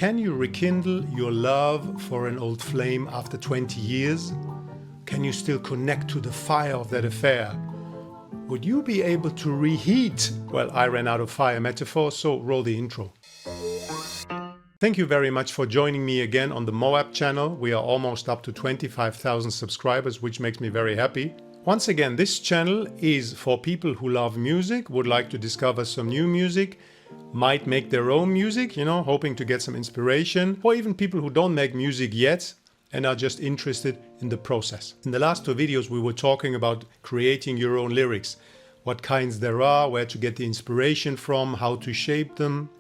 Can you rekindle your love for an old flame after 20 years? Can you still connect to the fire of that affair? Would you be able to reheat? Well, I ran out of fire metaphor, so roll the intro. Thank you very much for joining me again on the MOAB channel. We are almost up to 25,000 subscribers, which makes me very happy. Once again, this channel is for people who love music, would like to discover some new music, might make their own music, hoping to get some inspiration, or even people who don't make music yet and are just interested in the process. In the last two videos, we were talking about creating your own lyrics, what kinds there are, where to get the inspiration from, how to shape them.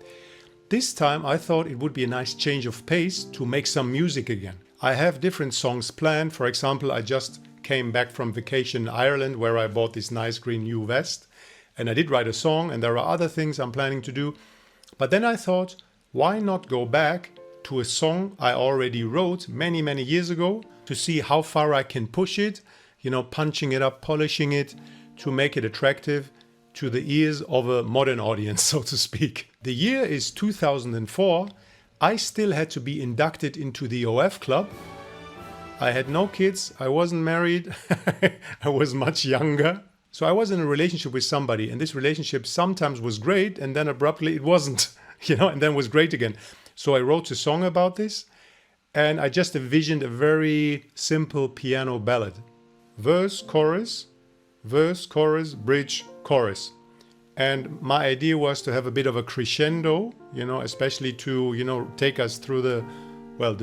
This time I thought it would be a nice change of pace to make some music again. I have different songs planned. For example, I just came back from vacation in Ireland where I bought this nice green new vest. And I did write a song, and there are other things I'm planning to do. But then I thought, why not go back to a song I already wrote many, many years ago to see how far I can push it, punching it up, polishing it to make it attractive to the ears of a modern audience, so to speak. The year is 2004. I still had to be inducted into the OF club. I had no kids. I wasn't married. I was much younger. So I was in a relationship with somebody, and this relationship sometimes was great, and then abruptly it wasn't, and then was great again. So I wrote a song about this, and I just envisioned a very simple piano ballad. Verse, chorus, bridge, chorus. And my idea was to have a bit of a crescendo, especially to, take us through the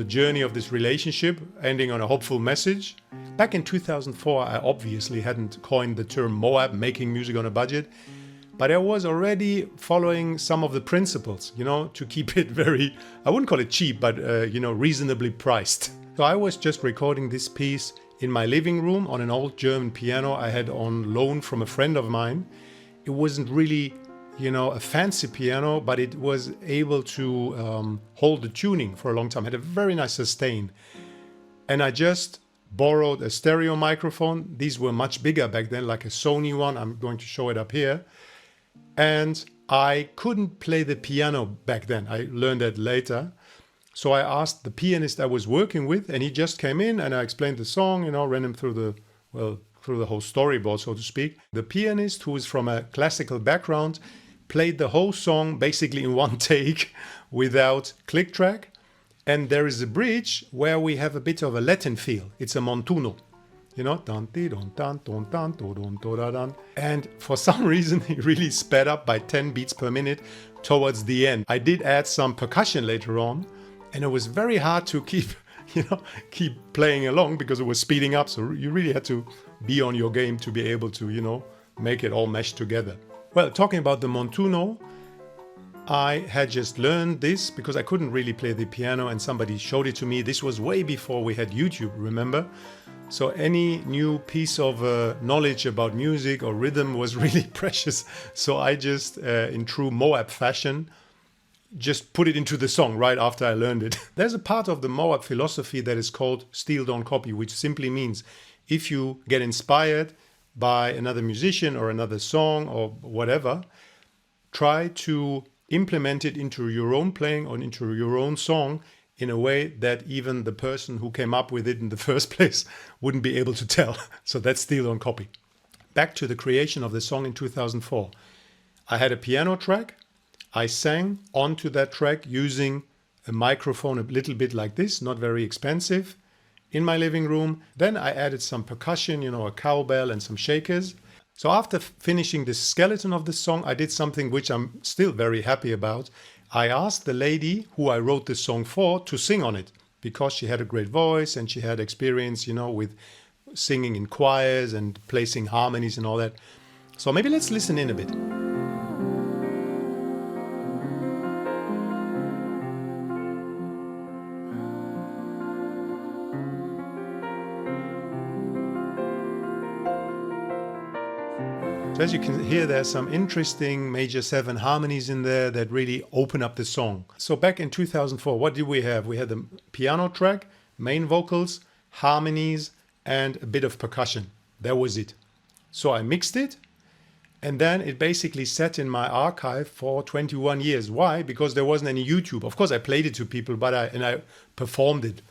journey of this relationship, ending on a hopeful message. Back in 2004, I obviously hadn't coined the term MOAB, making music on a budget, but I was already following some of the principles, to keep it very, I wouldn't call it cheap, but, reasonably priced. So I was just recording this piece in my living room on an old German piano I had on loan from a friend of mine. It wasn't really, a fancy piano, but it was able to hold the tuning for a long time. It had a very nice sustain. And I just borrowed a stereo microphone. These were much bigger back then, like a Sony one. I'm going to show it up here. And I couldn't play the piano back then. I learned that later. So I asked the pianist I was working with, and he just came in and I explained the song, ran him through the whole storyboard, so to speak. The pianist, who is from a classical background, played the whole song basically in one take without click track. And there is a bridge where we have a bit of a Latin feel. It's a montuno, and for some reason he really sped up by 10 beats per minute towards the end. I did add some percussion later on, and it was very hard to keep playing along because it was speeding up. So you really had to be on your game to be able to, make it all mesh together. Well, talking about the montuno, I had just learned this because I couldn't really play the piano and somebody showed it to me. This was way before we had YouTube, remember? So any new piece of knowledge about music or rhythm was really precious. So I just, in true MOAB fashion, just put it into the song right after I learned it. There's a part of the MOAB philosophy that is called steal, don't copy, which simply means if you get inspired by another musician or another song or whatever, try to implement it into your own playing or into your own song in a way that even the person who came up with it in the first place wouldn't be able to tell. So that's steal, don't copy. Back to the creation of the song in 2004. I had a piano track. I sang onto that track using a microphone a little bit like this, not very expensive, in my living room. Then I added some percussion, a cowbell and some shakers. So after finishing the skeleton of the song, I did something which I'm still very happy about. I asked the lady who I wrote this song for to sing on it because she had a great voice and she had experience, with singing in choirs and placing harmonies and all that. So maybe let's listen in a bit. So as you can hear, there's some interesting major 7 harmonies in there that really open up the song. So back in 2004, what did we have? We had the piano track, main vocals, harmonies, and a bit of percussion. That was it. So I mixed it, And then it basically sat in my archive for 21 years. Why? Because there wasn't any YouTube. Of course, I played it to people, but I performed it,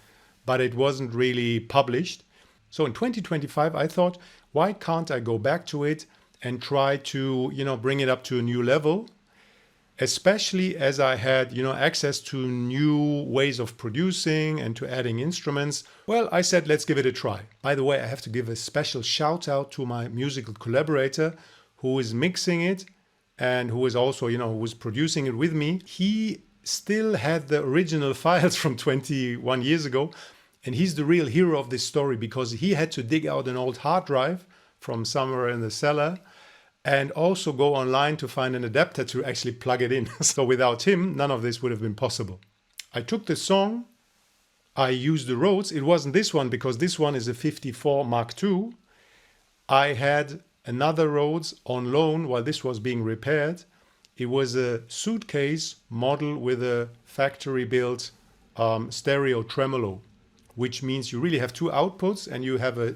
but it wasn't really published. So in 2025, I thought, why can't I go back to it and try to, bring it up to a new level? Especially as I had, access to new ways of producing and to adding instruments. Well, I said, let's give it a try. By the way, I have to give a special shout out to my musical collaborator who is mixing it and who is also, who was producing it with me. He still had the original files from 21 years ago. And he's the real hero of this story because he had to dig out an old hard drive from somewhere in the cellar and also go online to find an adapter to actually plug it in. So without him, none of this would have been possible. I took the song, I used the Rhodes. It wasn't this one because this one is a 54 Mark II. I had another Rhodes on loan while this was being repaired. It was a suitcase model with a factory-built stereo tremolo, which means you really have two outputs and you have a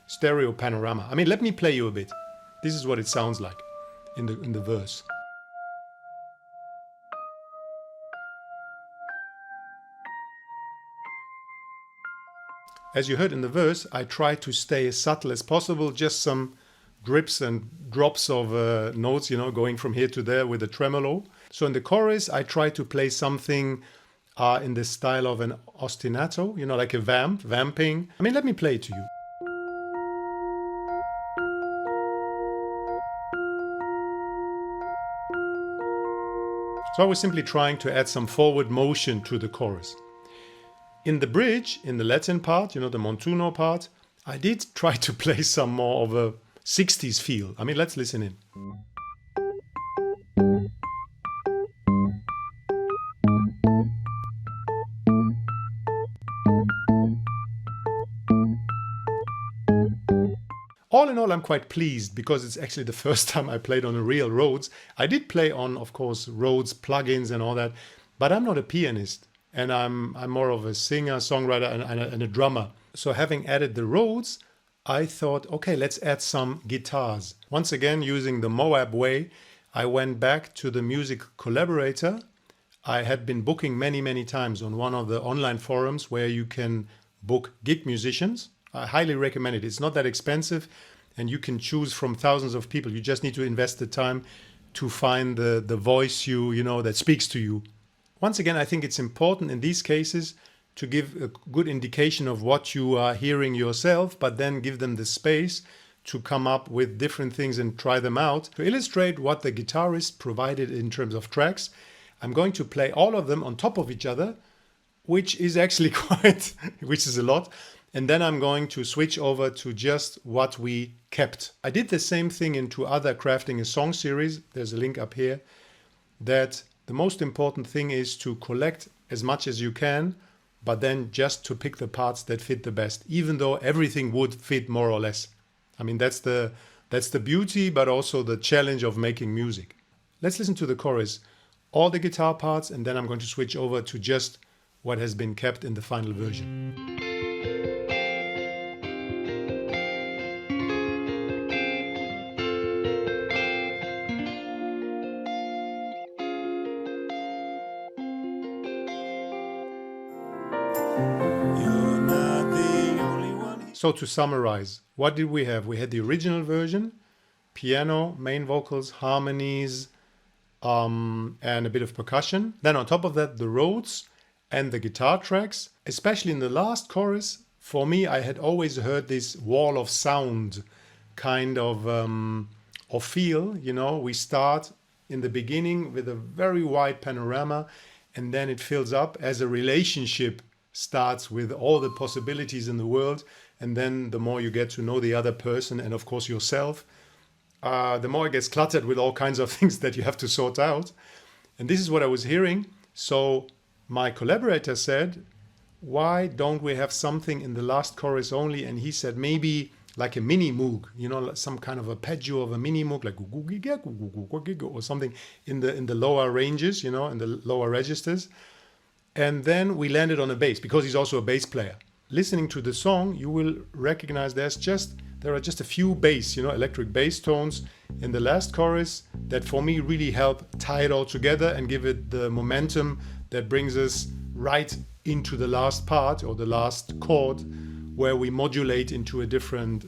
stereo panorama. I mean, let me play you a bit. This is what it sounds like in the verse. As you heard in the verse, I try to stay as subtle as possible, just some drips and drops of notes, going from here to there with a tremolo. So in the chorus, I try to play something in the style of an ostinato, like a vamping. I mean, let me play it to you. So I was simply trying to add some forward motion to the chorus. In the bridge, in the Latin part, the Montuno part, I did try to play some more of a 60s feel. I mean, let's listen in. All in all, I'm quite pleased because it's actually the first time I played on a real Rhodes. I did play on, of course, Rhodes plugins and all that, but I'm not a pianist and I'm more of a singer, songwriter and a drummer. So having added the Rhodes, I thought, okay, let's add some guitars. Once again, using the MOAB way, I went back to the music collaborator. I had been booking many times on one of the online forums where you can book gig musicians. I highly recommend it. It's not that expensive and you can choose from thousands of people. You just need to invest the time to find the voice that speaks to you. Once again, I think it's important in these cases to give a good indication of what you are hearing yourself, but then give them the space to come up with different things and try them out. To illustrate what the guitarist provided in terms of tracks, I'm going to play all of them on top of each other, which is actually which is a lot. And then I'm going to switch over to just what we kept. I did the same thing in two other Crafting a Song series. There's a link up here. That the most important thing is to collect as much as you can, but then just to pick the parts that fit the best, even though everything would fit more or less. I mean, that's the beauty, but also the challenge of making music. Let's listen to the chorus, all the guitar parts, and then I'm going to switch over to just what has been kept in the final version. So to summarize, what did we have? We had the original version, piano, main vocals, harmonies, and a bit of percussion. Then on top of that, the Rhodes and the guitar tracks. Especially in the last chorus, for me, I had always heard this wall of sound kind of feel. We start in the beginning with a very wide panorama, and then it fills up as a relationship starts with all the possibilities in the world. And then the more you get to know the other person and of course yourself, the more it gets cluttered with all kinds of things that you have to sort out. And this is what I was hearing. So my collaborator said, why don't we have something in the last chorus only? And he said, maybe like a mini moog, some kind of arpeggio of a mini moog, like or something in the lower ranges, in the lower registers. And then we landed on a bass because he's also a bass player. Listening to the song, you will recognize there's there are just a few bass, electric bass tones in the last chorus that for me really help tie it all together and give it the momentum that brings us right into the last part or the last chord where we modulate into a different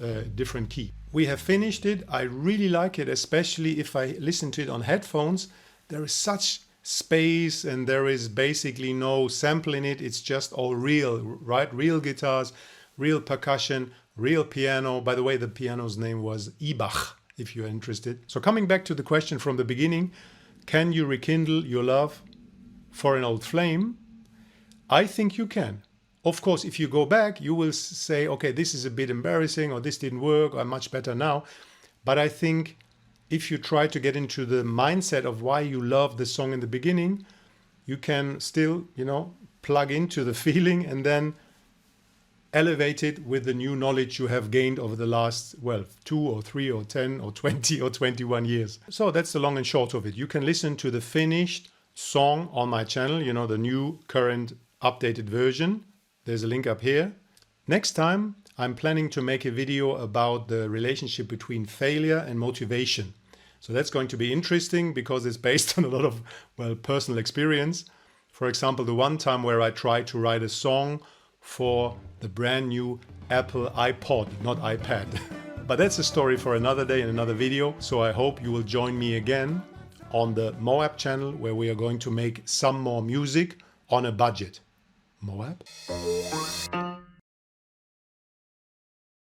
key. We have finished it. I really like it, especially if I listen to it on headphones. There is such space and there is basically no sample in it. It's just all real, right? Real guitars, real percussion, real piano. By the way, the piano's name was IBACH, if you're interested. So coming back to the question from the beginning, can you rekindle your love for an old flame? I think you can. Of course, if you go back, you will say, okay, this is a bit embarrassing, or this didn't work, or I'm much better now. But I think if you try to get into the mindset of why you love the song in the beginning, you can still, plug into the feeling and then elevate it with the new knowledge you have gained over the last, 2 or 3 or 10 or 20 or 21 years. So that's the long and short of it. You can listen to the finished song on my channel, the new current updated version. There's a link up here. Next time, I'm planning to make a video about the relationship between failure and motivation. So that's going to be interesting because it's based on a lot of, personal experience. For example, the one time where I tried to write a song for the brand new Apple iPod, not iPad. But that's a story for another day and another video. So I hope you will join me again on the MOAB channel where we are going to make some more music on a budget. MOAB?